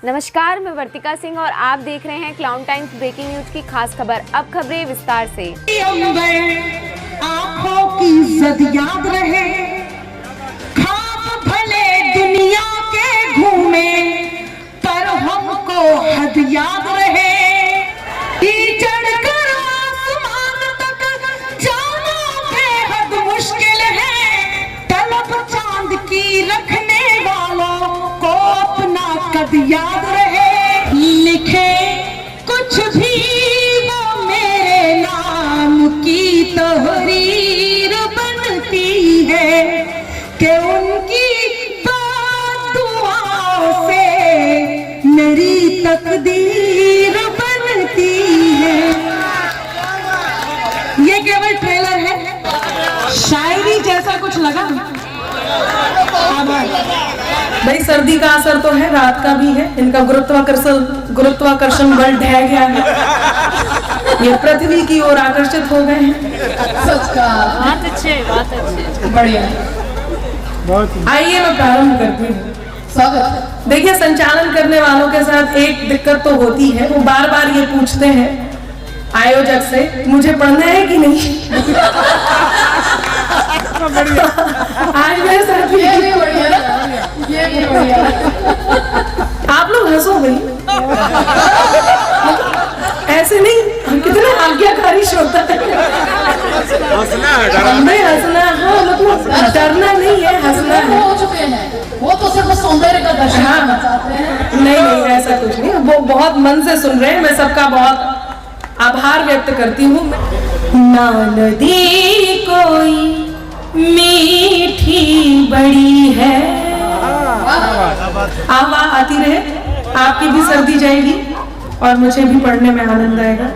नमस्कार, मैं वर्तिका सिंह और आप देख रहे हैं क्लाउन टाइम्स ब्रेकिंग न्यूज की खास खबर। अब खबरें विस्तार से। आंखों की जद याद रहे, खाब भले दुनिया के घूमे, पर हमको हद याद रहे। चढ़कर आसमान तक जाना बेहद मुश्किल है, तलब चांद की रखने वालों को अपना कद याद रहे। लिखे कुछ भी वो मेरे नाम की तहरीर बनती है कि उनकी दुआओं से मेरी तकदीर बनती है। ये केवल ट्रेलर है, शायरी जैसा कुछ लगा। भाई सर्दी का असर तो है, रात का भी है। इनका गुरुत्वाकर्षण बल ढह गया है, ये पृथ्वी की ओर आकर्षित हो गए हैं। सच का बहुत अच्छे बढ़िया। आइए मैं प्रारंभ करती हूँ। स्वागत। देखिए, संचालन करने वालों के साथ एक दिक्कत तो होती है, वो बार बार ये पूछते हैं आयोजक से, मुझे पढ़ना है कि नहीं। आज मेरे साथ ये भी बढ़िया, ये भी बढ़िया। आप लोग हंसो भाई, ऐसे नहीं, कितना आज्ञाकारी श्रोता है। नहीं हंसना, हाँ मतलब डरना नहीं है, हंसना है। हो चुके हैं, वो तो सिर्फ सौंदर्य का दर्शन करना चाहते हैं। नहीं ऐसा कुछ नहीं, वो बहुत मन से सुन रहे हैं। मैं सबका बहुत आभार व्यक्त करती हूँ। ना नदी कोई मीठी बड़ी है, आवाज आती रहे, आपकी भी सर्दी जाएगी और मुझे भी पढ़ने में आनंद आएगा।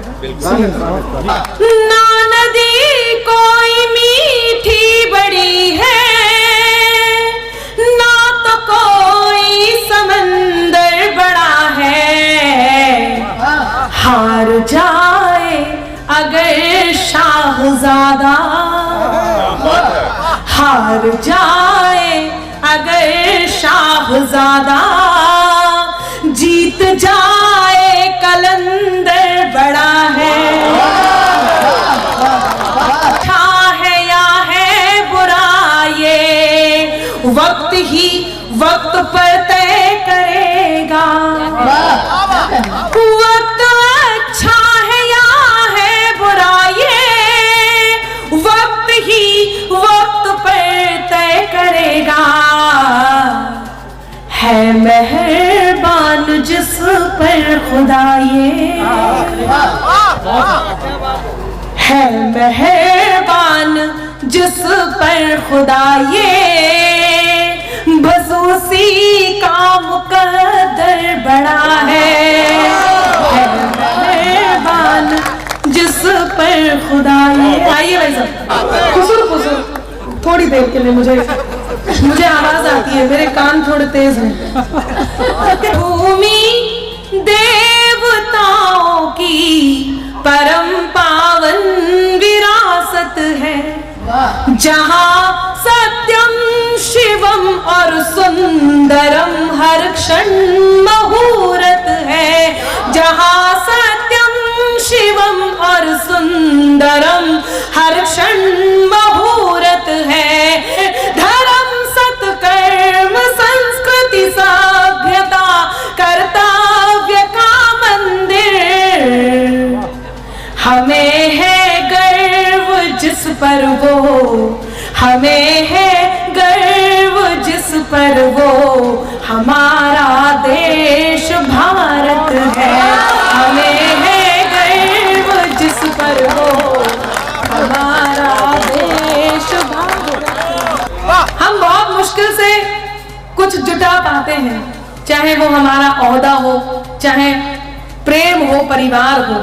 ना नदी कोई मीठी बड़ी है, ना तो कोई समंदर बड़ा है। हार जाए अगर शाहजादा, हार जाए अगर शाहजादा, जीत जाए कलंदर बड़ा है। अच्छा है या है बुरा, ये वक्त ही वक्त पर तय करेगा। वक्त अच्छा है या है बुरा, ये वक्त ही वक्त पर तय करेगा। है मेहरबान जिस पर खुदा, ये है मेहरबान जिस पर खुदा, ये बस उसी का मुकद्दर बड़ा है। मेहरबान जिस पर खुदा, ये आइए भाई साहब, कुसुर थोड़ी देर के लिए मुझे आवाज आती है, मेरे कान थोड़े तेज हैं। भूमि देवताओं की परम पावन विरासत है, जहाँ सत्यम शिवम और सुंदरम हर क्षण मुहूर्त है। जहाँ सत्यम शिवम और सुंदरम हर क्षण मुहूर्त है। धर्म सत्कर्म संस्कृति सभ्यता कर्तव्य का मंदिर, हमें है गर्व जिस पर वो, हमें है गर्व जिस पर वो, हमारा देश भारत है। हमें है गर्व जिस पर वो, हमारा देश भारत है। हम बहुत मुश्किल से कुछ जुटा पाते हैं, चाहे वो हमारा ओहदा हो, चाहे प्रेम हो, परिवार हो।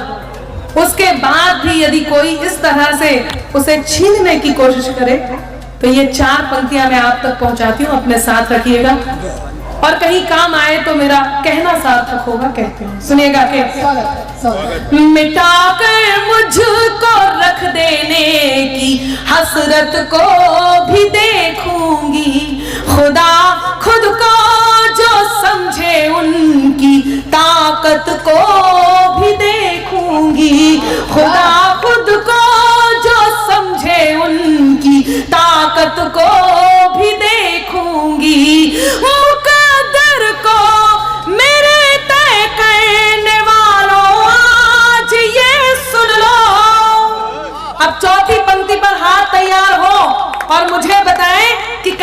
उसके बाद भी यदि कोई इस तरह से उसे छीनने की कोशिश करे, तो ये 4 पंक्तियां मैं आप तक पहुंचाती हूँ, अपने साथ रखिएगा और कहीं काम आए तो मेरा कहना सार्थक होगा। कहते हैं, सुनिएगा के मिटाकर मुझको रख देने की हसरत को भी देखूंगी, खुदा खुद को जो समझे उनकी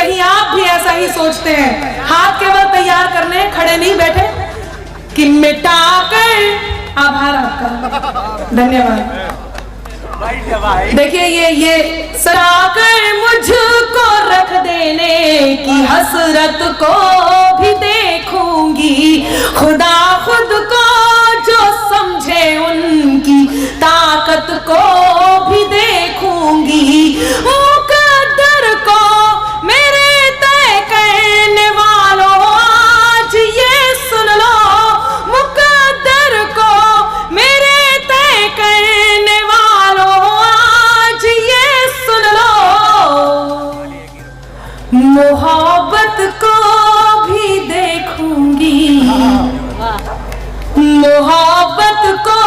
कहीं आप भी ऐसा ही सोचते हैं? हाथ केवल तैयार करने, खड़े नहीं बैठे कि मिटा कर। आभार आपका, धन्यवाद। देखिए ये सराकर मुझको रख देने की हसरत को भी देखूंगी, खुदा खुद को जो समझे उनकी ताकत को भी देखूंगी, मुकद्दर को मेरे तय करने वालों आज ये सुन लो, मुकद्दर को मेरे तय करने वालों आज ये सुन लो, मोहब्बत को भी देखूंगी, मोहब्बत को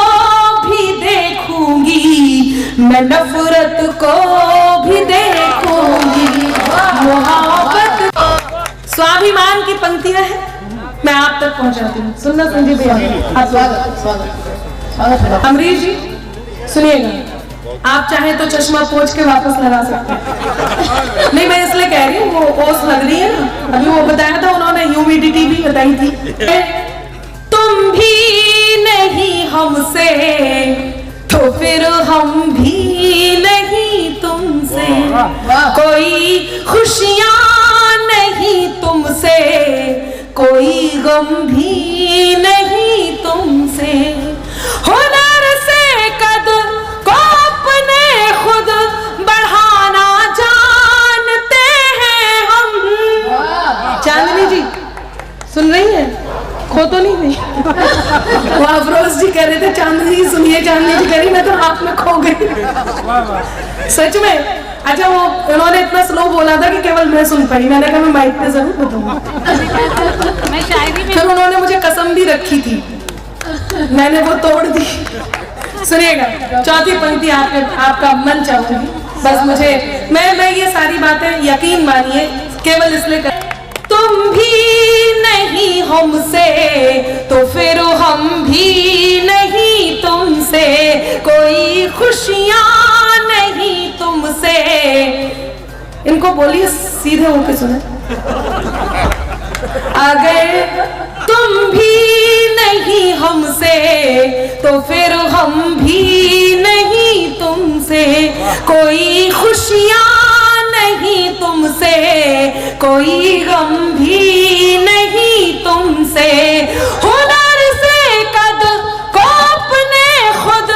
भी देखूंगी, मैं नफरत को भी देखूंगी, मोहब्बत। स्वाभिमान की पंक्तियां हैं, मैं आप तक पहुंचाती हूँ। सुनना संजीव भैया, स्वागत। अमरीश जी सुनिएगा, आप चाहें तो चश्मा पोंछ के वापस लगा सकते हैं। नहीं, मैं इसलिए कह रही हूँ, वो ओस लग रही है ना, अभी वो बताया था उन्होंने, ह्यूमिडिटी भी बताई थी। तुम भी नहीं हमसे तो फिर हम भी नहीं तुमसे, कोई खुशियां नहीं तुमसे, कोई गम भी नहीं तुमसे, हुनर से कद को अपने खुद बढ़ाना जानते हैं हम। चांदनी जी सुन रही हैं? खो तो नहीं? वो अफरोज जी कह रहे थे चांदनी जी सुनिए, चांदनी जी कह रही मैं तो आप में खो गई। सच में? अच्छा, वो उन्होंने इतना स्लो बोला था कि केवल मैं सुन पाई। मैंने कहा मैं माइक पे जरूर बताऊंगा। फिर उन्होंने मुझे कसम भी रखी थी, मैंने वो तोड़ दी। सुनिएगा, चौथी पंक्ति आपका मन चाहूंगी, बस मुझे मैं ये सारी बातें यकीन मानिए केवल इसलिए कर। तुम भी नहीं हमसे तो फिर हम भी नहीं तुमसे, कोई खुशियां नहीं तुमसे। इनको बोलिए सीधे होके सुने। अगर तुम भी नहीं हमसे तो फिर हम भी नहीं तुमसे, कोई खुशियां नहीं तुमसे, कोई गम भी नहीं तुमसे, हुनर से कद को अपने खुद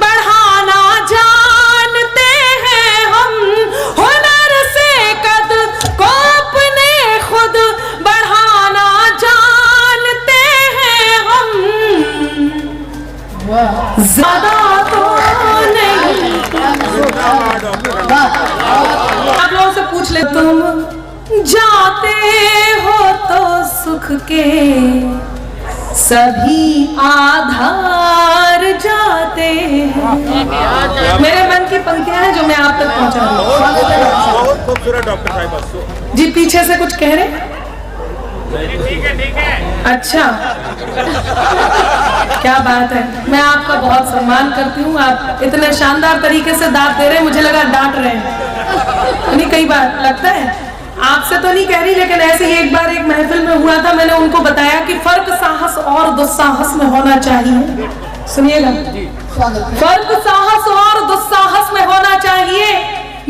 बढ़ाना जानते हैं हम, हुनर से कद को अपने खुद बढ़ाना जानते हैं हम, ज्यादा तो नहीं। आप लोगों से पूछ ले, तुम जाते हो तो सुख के सभी आधार जाते हैं। मेरे मन की पंक्तियां हैं जो मैं आप तक पहुंचा रही हूँ। बहुत खूबसूरत डॉक्टर साहब। जी पीछे से कुछ कह रहे? ठीक है। अच्छा, क्या बात है, मैं आपका बहुत सम्मान करती हूँ। आप इतने शानदार तरीके से दांत दे रहे हैं, मुझे लगा डांट रहे हैं। नहीं, कई बार लगता है आपसे तो नहीं कह रही, लेकिन ऐसे ही एक बार एक महफिल में हुआ था, मैंने उनको बताया कि फर्क साहस और दुस्साहस में होना चाहिए। सुनिएगा, फर्क साहस और दुस्साहस में होना चाहिए,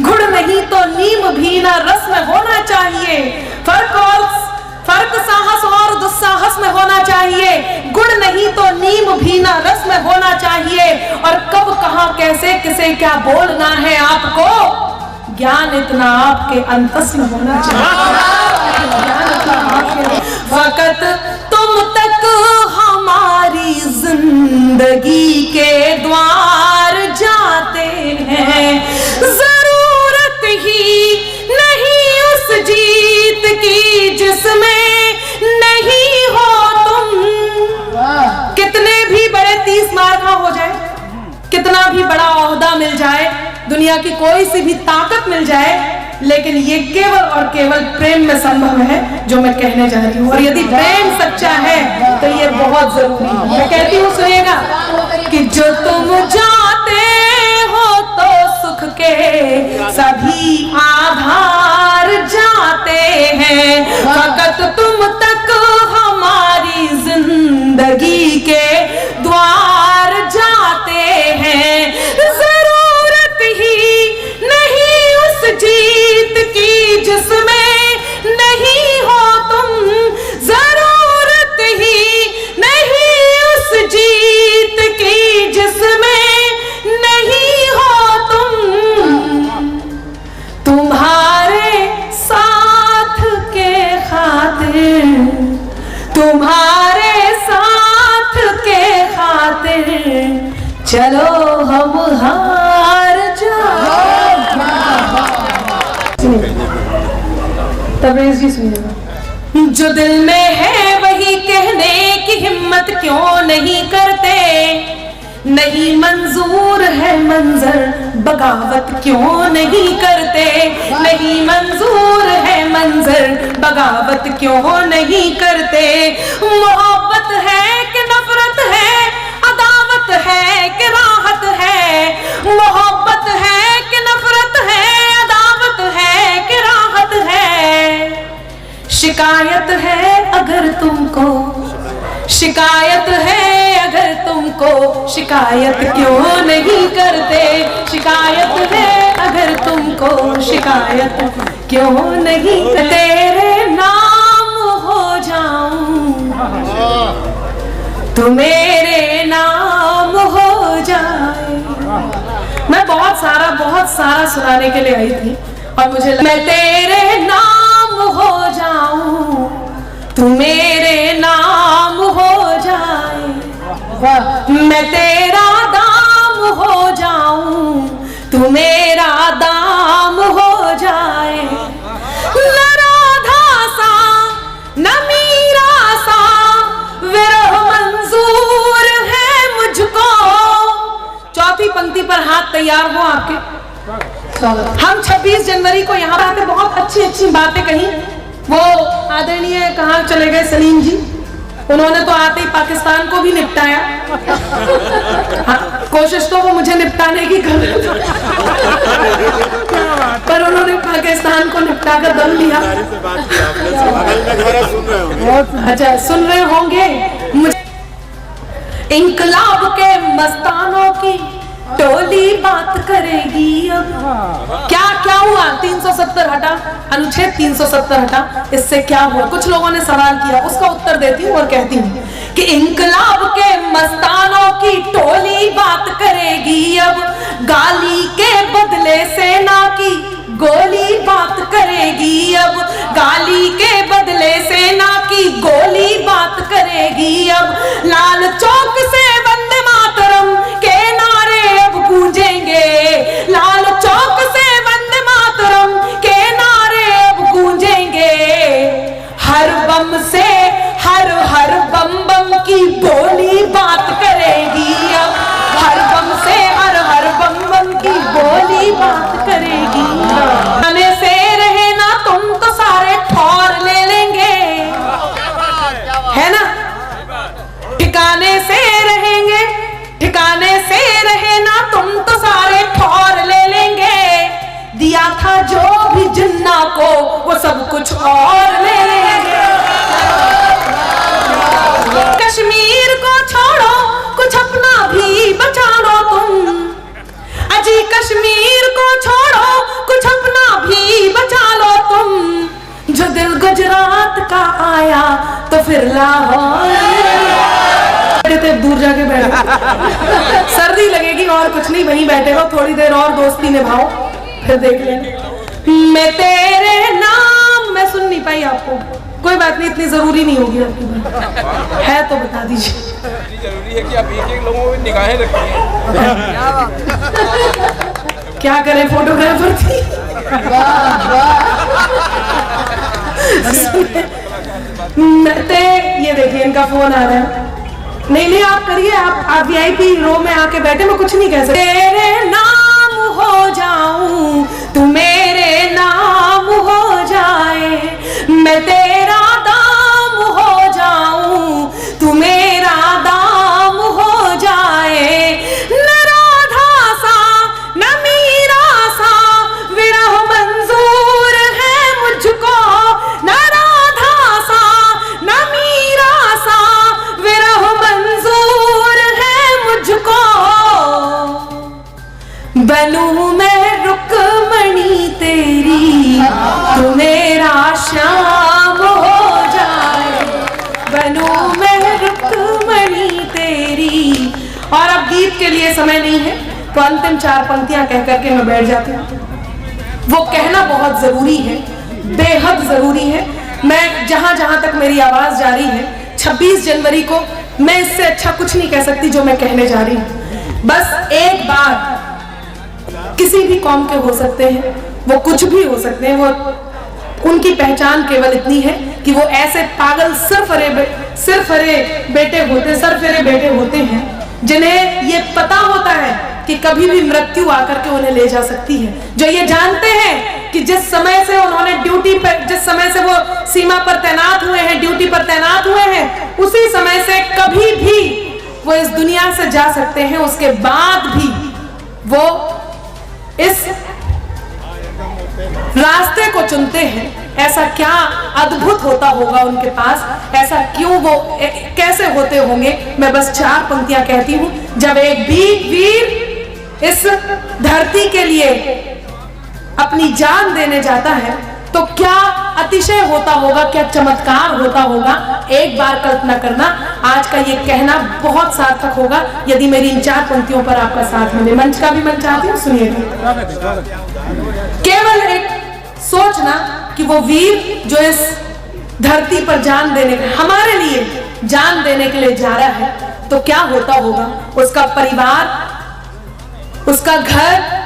गुड़ नहीं तो नीम भी ना रस में होना चाहिए। फर्क साहस और दुस्साहस में होना चाहिए, गुड़ नहीं तो नीम भी ना रस में होना चाहिए। और कब कहां कैसे किसे क्या बोलना है आपको, ज्ञान इतना आपके अंतस में होना चाहिए। वक़्त तुम तक हमारी जिंदगी के द्वार जाते हैं, जरूरत ही नहीं उस जीत की जिसमें नहीं हो तुम। कितने भी बड़े 30 मार का हो जाए, कितना भी बड़ा ओहदा मिल जाए, दुनिया की कोई सी भी ताकत मिल जाए, लेकिन ये केवल और केवल प्रेम में संभव है जो मैं कहने जा रही हूँ। और यदि प्रेम सच्चा है तो ये बहुत जरूरी है। मैं कहती हूँ, सुनिएगा, कि जो तुम जाते हो तो सुख के सभी आधार जाते हैं, फकत तुम तक हमारी जिंदगी के द्वार जाते हैं। जरूरत ही नहीं उस जीत की जिसमें नहीं हो तुम, जरूरत ही नहीं उस जीत की जिसमें नहीं हो तुम। तुम्हारे साथ के खातिर, तुम्हारे साथ के खातिर चलो हम हार जाए। तबरेज़ जी सुनिएगा। जो दिल में है वही कहने की हिम्मत क्यों नहीं करते, नहीं मंजूर है मंजर बगावत क्यों नहीं करते, नहीं मंजूर है मंजर बगावत क्यों नहीं करते। मोहब्बत है कि नफरत है, अदावत है कि राहत है, मोहब्बत है कि नफरत है, अदावत है कि राहत है। शिकायत है अगर तुमको, शिकायत है अगर तुमको, शिकायत क्यों नहीं करते, शिकायत है अगर तुमको, शिकायत क्यों नहीं करते। तेरे नाम हो जाऊं तो मेरे नाम हो जाए। मैं बहुत सारा सुनाने के लिए आई थी और मुझे मैं तेरे नाम हो जाऊं तू मेरे नाम हो जाए, मैं तेरा दाम हो जाऊं तू मेरा दाम हो जाए। न राधा सा न मीरा सा विरह मंजूर है मुझको। चौथी पंक्ति पर हाथ तैयार हो आपके। हम 26 जनवरी को यहाँ आते बहुत अच्छी बातें कही। वो आदरणीय कहाँ चले गए सलीम जी, उन्होंने तो आते ही पाकिस्तान को भी निपटाया। हाँ, कोशिश तो वो मुझे निपटाने की कर रहे थे पर उन्होंने पाकिस्तान को निपटा कर दम लिया। अच्छा सुन रहे होंगे। इंकलाब के मस्तानों की टोली बात करेगी अब। क्या हुआ? 370 हटा, अनुच्छेद 370 हटा, इससे क्या हुआ? कुछ लोगों ने सवाल किया, उसका उत्तर देती हूँ और कहती हूँ कि इंकलाब के मस्तानों की टोली बात करेगी अब, गाली के बदले सेना की गोली बात करेगी अब, गाली के बदले सेना की गोली बात करेगी अब। लाल चौक से वंदे मातरम के नारे अब गूंजेंगे, लाल चौक से वंदे मातरम के नारे अब गूंजेंगे। हर बम से हर बम बम की बोली बात करेगी अब, हर बम से हर बम बम की बोली बात करेगी। आने से रहे ना तुम तो सारे ठौर ले लेंगे, है ना? ठिकाने से रहेंगे, ठिकाने से रहे ना तुम तो सारे ठौर ले लेंगे। दिया था जो भी जिन्ना को वो सब कुछ और ले लेंगे। कश्मीर को छोड़ो कुछ अपना भी बचा लो तुम, अजी कश्मीर को छोड़ो कुछ अपना भी बचा लो तुम। जो दिल गुजरात का आया तो फिर लाहौर दूर जाके बैठो। सर्दी लगेगी और कुछ नहीं, वहीं बैठे रहो, थोड़ी देर और दोस्ती निभाओ, फिर देख लेंगे। मैं तेरे नाम, मैं सुन नहीं पाई आपको, कोई बात नहीं, इतनी जरूरी नहीं होगी आपकी बात है तो बता दीजिए। जरूरी है कि आप एक लोगों में निगाहें रखिए। क्या करें, फोटोग्राफर थी। ये देखिए इनका फोन आ रहा है। नहीं आप करिए, आप VIP रो में आके बैठे, मैं कुछ नहीं कह सकती। तेरे नाम हो जाऊं तू मेरे नाम हो जाए, मैं तेरा दाम हो जाऊं तू मेरा दाम हो जाए। न राधा सा न मीरा सा विरह मंजूर है मुझको, न ये समय नहीं है तो अंतिम 4 पंक्तियां कह करके मैं बैठ जाती हूँ। वो कहना बहुत जरूरी है, बेहद जरूरी है। मैं जहां जहां तक मेरी आवाज जा रही है, 26 जनवरी को मैं इससे अच्छा कुछ नहीं कह सकती जो मैं कहने जा रही हूँ। बस एक बार, किसी भी कौम के हो सकते हैं, वो कुछ भी हो सकते हैं, वो उनकी पहचान केवल इतनी है कि वो ऐसे पागल सरफरे बेटे होते हैं जिन्हें ये पता होता है कि कभी भी मृत्यु आकर के उन्हें ले जा सकती है, जो ये जानते हैं कि जिस समय से उन्होंने ड्यूटी पर, जिस समय से वो सीमा पर तैनात हुए हैं, ड्यूटी पर तैनात हुए हैं, उसी समय से कभी भी वो इस दुनिया से जा सकते हैं। उसके बाद भी वो इस रास्ते को चुनते हैं। ऐसा क्या अद्भुत होता होगा उनके पास, ऐसा क्यों वो कैसे होते होंगे। मैं बस 4 पंक्तियां कहती हूं। जब एक वीर इस धरती के लिए अपनी जान देने जाता है तो क्या अतिशय होता होगा, क्या चमत्कार होता होगा। एक बार कल्पना करना, आज का ये कहना बहुत सार्थक होगा यदि मेरी इन 4 पंक्तियों पर आपका साथ मिले। मंच का भी मंच चाहती हूँ, सुनिएगा। केवल एक सोचना कि वो वीर जो इस धरती पर जान देने के, हमारे लिए जान देने के लिए जा रहा है, तो क्या होता होगा। उसका परिवार, उसका घर,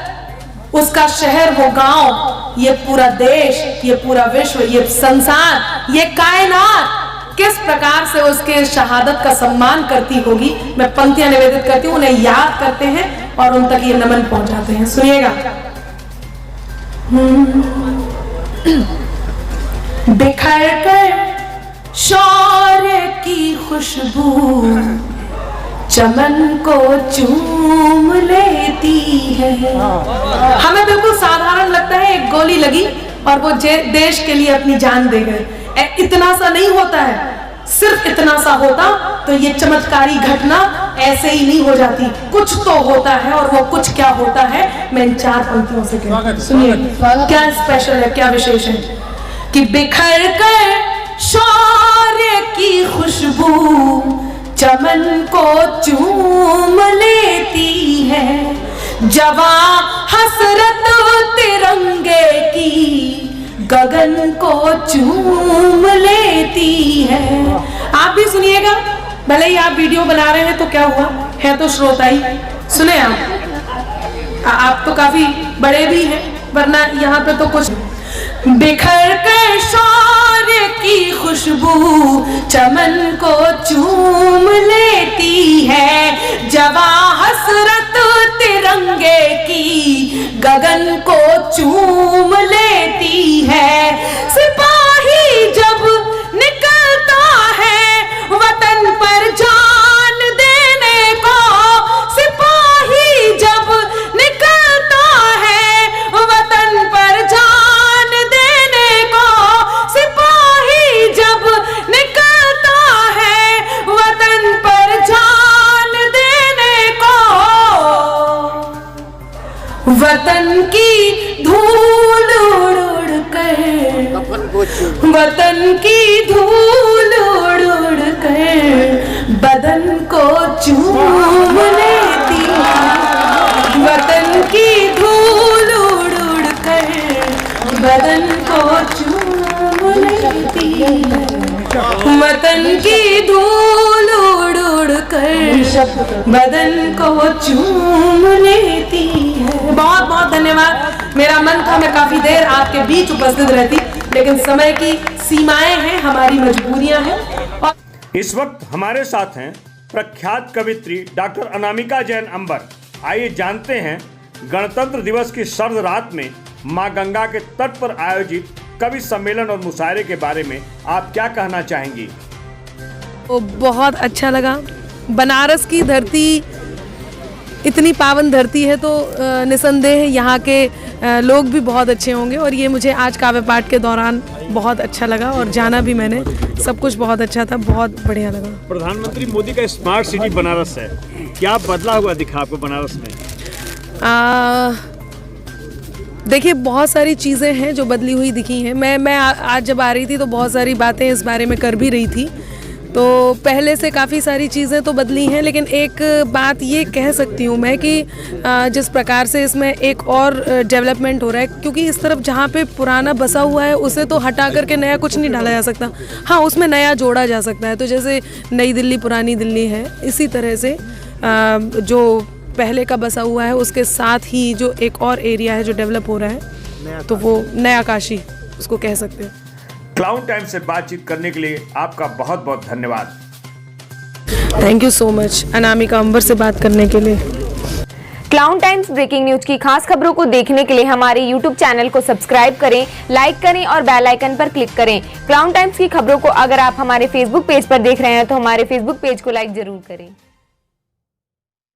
उसका शहर, वो गांव, ये पूरा देश, ये पूरा विश्व, ये संसार, ये कायनात किस प्रकार से उसके शहादत का सम्मान करती होगी। मैं पंक्तियां निवेदित करती हूँ, उन्हें याद करते हैं और उन तक ये नमन पहुंचाते हैं। सुनिएगा। बिखर कर शौर्य की खुशबू चमन को चूम लेती है। हमें बिल्कुल साधारण लगता है, एक गोली लगी और वो देश के लिए अपनी जान दे गए। इतना सा नहीं होता है, सिर्फ इतना सा होता तो ये चमत्कारी घटना ऐसे ही नहीं हो जाती। कुछ तो होता है, और वो कुछ क्या होता है मैं इन 4 पंक्तियों से कहती हूं। सुनिए क्या स्पेशल है, क्या विशेष है कि बिखर कर शौर्य की खुशबू चमन को चूम लेती है, जवां हसरत तिरंगे की गगन को चूम लेती है। आप भी सुनिएगा, भले ही आप वीडियो बना रहे हैं तो क्या हुआ है, तो श्रोता ही सुने। आप तो काफी बड़े भी हैं, वरना यहाँ पे तो कुछ। बिखर कर शौर्य की खुशबू चमन को चूम लेती है, जवां हसरत तिरंगे की गगन को चूम लेती है। सिपाही जब निकलता है वतन पर जान देने को, सिपाही जब निकलता है वतन पर जान देने को, सिपाही जब निकलता है वतन पर जान देने को, वतन की धूल उड़ कर, वतन की धूल उड़ कर बदन को चूम लेती है, वतन की धूल उड़ कर बदन को चूम लेती है, वतन की धूल उड़ कर बदन को चूम लेती है। बहुत बहुत धन्यवाद। मेरा मन था मैं काफी देर आपके बीच उपस्थित रहती, लेकिन समय की सीमाएं हैं, हमारी मजबूरियां हैं। और इस वक्त हमारे साथ हैं प्रख्यात कवित्री डॉक्टर अनामिका जैन अंबर। आइए जानते हैं गणतंत्र दिवस की सर्द रात में मां गंगा के तट पर आयोजित कवि सम्मेलन और मुशायरे के बारे में आप क्या कहना चाहेंगी। तो बहुत अच्छा लगा। बनारस की धरती इतनी पावन धरती है, तो निसंदेह यहाँ के लोग भी बहुत अच्छे होंगे, और ये मुझे आज काव्य पाठ के दौरान बहुत अच्छा लगा, और जाना भी मैंने, सब कुछ बहुत अच्छा था, बहुत बढ़िया लगा। प्रधानमंत्री मोदी का स्मार्ट सिटी बनारस है, क्या बदला हुआ दिखा आपको बनारस में? देखिए बहुत सारी चीज़ें हैं जो बदली हुई दिखी हैं। मैं आज जब आ रही थी तो बहुत सारी बातें इस बारे में कर भी रही थी। तो पहले से काफ़ी सारी चीज़ें तो बदली हैं, लेकिन एक बात ये कह सकती हूँ मैं कि जिस प्रकार से इसमें एक और डेवलपमेंट हो रहा है, क्योंकि इस तरफ जहाँ पे पुराना बसा हुआ है उसे तो हटा करके नया कुछ नहीं डाला जा सकता, हाँ उसमें नया जोड़ा जा सकता है। तो जैसे नई दिल्ली पुरानी दिल्ली है, इसी तरह से जो पहले का बसा हुआ है उसके साथ ही जो एक और एरिया है जो डेवलप हो रहा है, तो वो नया काशी उसको कह सकते हैं। क्लाउन टाइम्स से बातचीत करने के लिए आपका बहुत बहुत धन्यवाद। Thank you so much Anamika Ambar से बात करने के लिए। क्लाउन टाइम्स ब्रेकिंग न्यूज की खास खबरों को देखने के लिए हमारे यूट्यूब चैनल को सब्सक्राइब करें, लाइक करें और बेल आइकन पर क्लिक करें। क्लाउन टाइम्स की खबरों को अगर आप हमारे फेसबुक पेज पर देख रहे हैं तो हमारे फेसबुक पेज को लाइक जरूर करें।